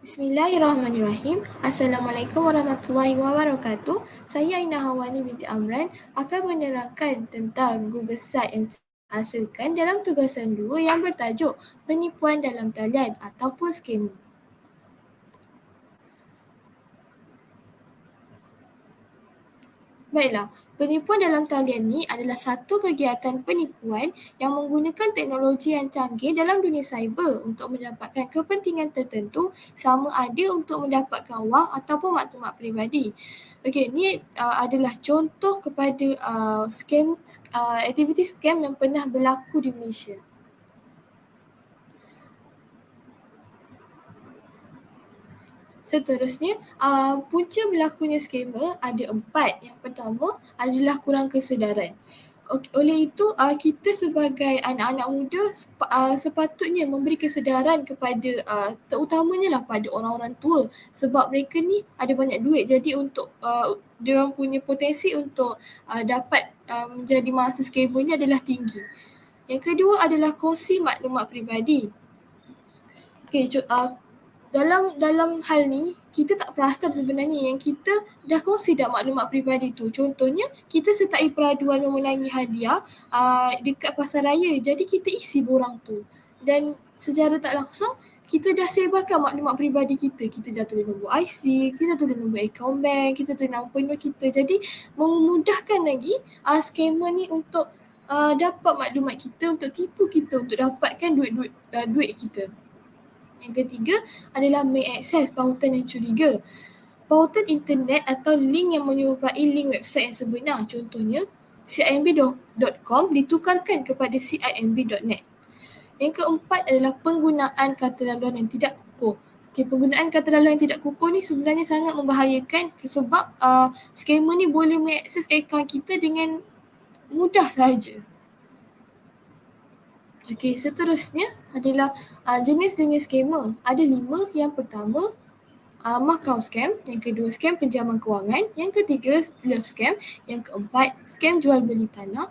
Bismillahirrahmanirrahim. Assalamualaikum warahmatullahi wabarakatuh. Saya Aina Hawani binti Amran akan menerangkan tentang Google Site yang hasilkan dalam tugasan 2 yang bertajuk penipuan dalam talian ataupun scam. Baiklah, penipuan dalam talian ni adalah satu kegiatan penipuan yang menggunakan teknologi yang canggih dalam dunia cyber untuk mendapatkan kepentingan tertentu, sama ada untuk mendapatkan wang ataupun maklumat peribadi. Okey, ni adalah contoh kepada aktiviti scam yang pernah berlaku di Malaysia. Seterusnya, punca berlakunya skamer ada 4. Yang pertama adalah kurang kesedaran. Oleh itu, kita sebagai anak-anak muda sepatutnya memberi kesedaran kepada terutamanya lah pada orang-orang tua, sebab mereka ni ada banyak duit, jadi untuk diorang punya potensi untuk dapat menjadi mangsa skamer ni adalah tinggi. Yang kedua adalah kongsi maklumat peribadi. Okay, dalam hal ni, kita tak perasan sebenarnya yang kita dah kongsi dah maklumat peribadi tu. Contohnya, kita sertai peraduan memenangi hadiah dekat pasaraya. Jadi, kita isi borang tu. Dan secara tak langsung, kita dah sebarkan maklumat peribadi kita. Kita dah tulis nombor IC, kita tulis nombor akaun bank, kita tulis nama penuh kita. Jadi, memudahkan lagi scammer ni untuk dapat maklumat kita, untuk tipu kita, untuk dapatkan duit kita. Yang ketiga adalah mengakses pautan yang curiga. Pautan internet atau link yang menyerupai link website yang sebenar. Contohnya, cimb.com ditukarkan kepada cimb.net. Yang keempat adalah penggunaan kata laluan yang tidak kukuh. Penggunaan kata laluan yang tidak kukuh ni sebenarnya sangat membahayakan sebab scammer ni boleh mengakses akaun kita dengan mudah sahaja. Okey, seterusnya adalah jenis-jenis scammer. Ada 5. Yang pertama, Makau scam. Yang kedua, scam pinjaman kewangan. Yang ketiga, love scam. Yang keempat, scam jual beli tanah.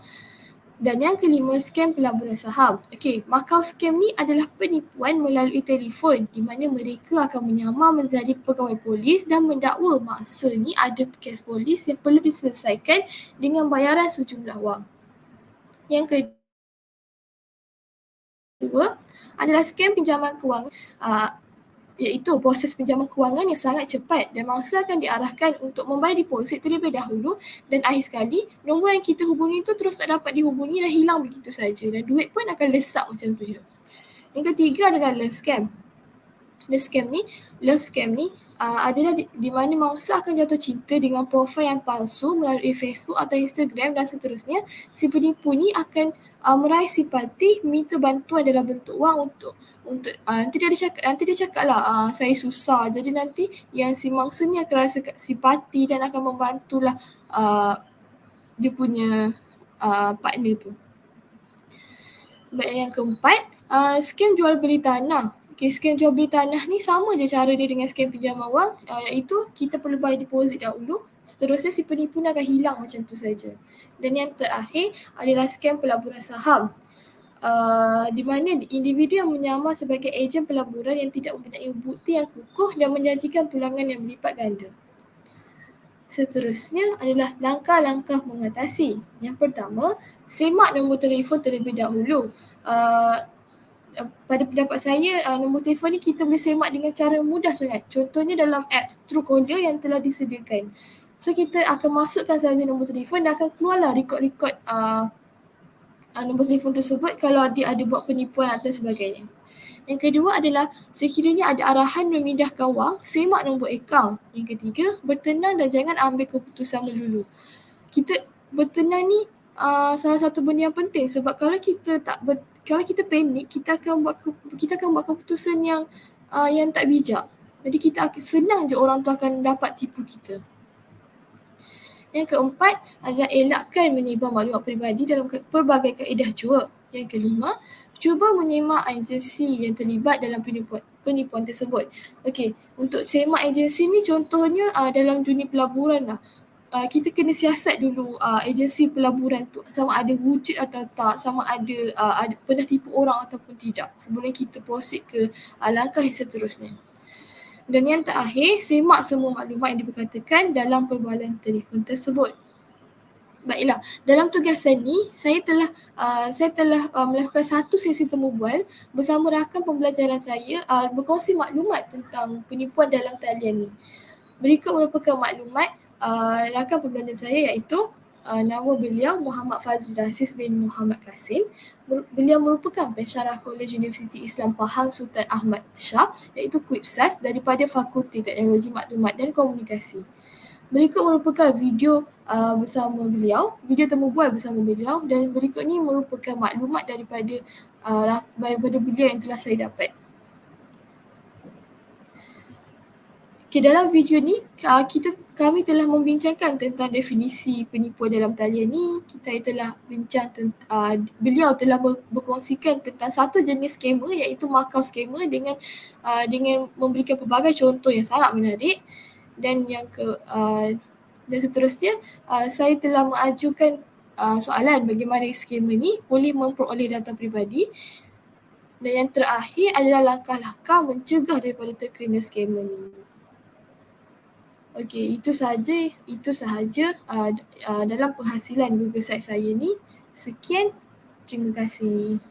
Dan yang kelima, scam pelaburan saham. Okey, Makau scam ni adalah penipuan melalui telefon di mana mereka akan menyamar menjadi pegawai polis dan mendakwa mangsa ni ada kes polis yang perlu diselesaikan dengan bayaran sejumlah wang. Yang kedua adalah scam pinjaman kewangan, iaitu proses pinjaman kewangan yang sangat cepat dan mangsa akan diarahkan untuk membayar deposit terlebih dahulu dan akhir sekali nombor yang kita hubungi tu terus tak dapat dihubungi dan hilang begitu saja dan duit pun akan lesak macam tu je. Yang ketiga adalah love scam. Love scam ni adalah di mana mangsa akan jatuh cinta dengan profil yang palsu melalui Facebook atau Instagram dan seterusnya. Si penipu ni akan meraih simpati, minta bantuan dalam bentuk wang untuk nanti dia cakap lah saya susah. Jadi nanti yang si mangsa ni akan rasa simpati dan akan membantulah dia punya partner tu. Baik, yang keempat, scam jual beli tanah. Okay, scam jual beli tanah ni sama je cara dia dengan scam pinjaman wang, iaitu kita perlu bayar deposit dahulu, seterusnya si penipu ni akan hilang macam tu saja. Dan yang terakhir adalah scam pelaburan saham. Di mana individu yang menyamar sebagai ejen pelaburan yang tidak mempunyai bukti yang kukuh dan menjanjikan pulangan yang berlipat ganda. Seterusnya adalah langkah-langkah mengatasi. Yang pertama, semak nombor telefon terlebih dahulu. Pada pendapat saya, nombor telefon ni kita boleh semak dengan cara mudah sangat. Contohnya dalam apps Truecaller yang telah disediakan. So, kita akan masukkan saja nombor telefon dan akan keluarlah rekod-rekod nombor telefon tersebut kalau dia ada buat penipuan atau sebagainya. Yang kedua adalah sekiranya ada arahan memindahkan wang, semak nombor akaun. Yang ketiga, bertenang dan jangan ambil keputusan melulu. Kita bertenang ni salah satu benda yang penting sebab kalau kita panik, kita akan buat keputusan yang tak bijak. Jadi kita senang je orang tu akan dapat tipu kita. Yang keempat adalah elakkan menyebar maklumat peribadi dalam pelbagai kaedah jua. Yang kelima, cuba menyemak agensi yang terlibat dalam penipuan tersebut. Okey, untuk semak agensi ni contohnya dalam dunia pelaburan lah. Kita kena siasat dulu agensi pelaburan tu sama ada wujud atau tak, sama ada pernah tipu orang ataupun tidak sebelum kita proceed ke langkah yang seterusnya. Dan yang terakhir, semak semua maklumat yang diperkatakan dalam perbualan telefon tersebut. Baiklah, dalam tugasan ni saya telah melakukan satu sesi temu bual bersama rakan pembelajaran saya berkongsi maklumat tentang penipuan dalam talian ni. Berikut merupakan maklumat rakan pembelajaran saya iaitu nama beliau Muhammad Fazil Rasis bin Muhammad Kasim. Beliau merupakan pensyarah Kolej Universiti Islam Pahang Sultan Ahmad Shah iaitu KUIPSAS daripada Fakulti Teknologi Maklumat dan Komunikasi. Berikut merupakan video video temu bual bersama beliau, dan berikut ni merupakan maklumat daripada beliau yang telah saya dapat. Okay, dalam video ni kami telah membincangkan tentang definisi penipuan dalam talian ni. Kita telah bincang beliau telah berkongsikan tentang satu jenis skema iaitu Macau skema dengan memberikan pelbagai contoh yang sangat menarik. Dan dan seterusnya saya telah mengajukan soalan bagaimana skema ni boleh memperoleh data peribadi, dan yang terakhir adalah langkah-langkah mencegah daripada terkena skema ni. Okey, itu sahaja dalam penghasilan Google Site saya ni. Sekian, terima kasih.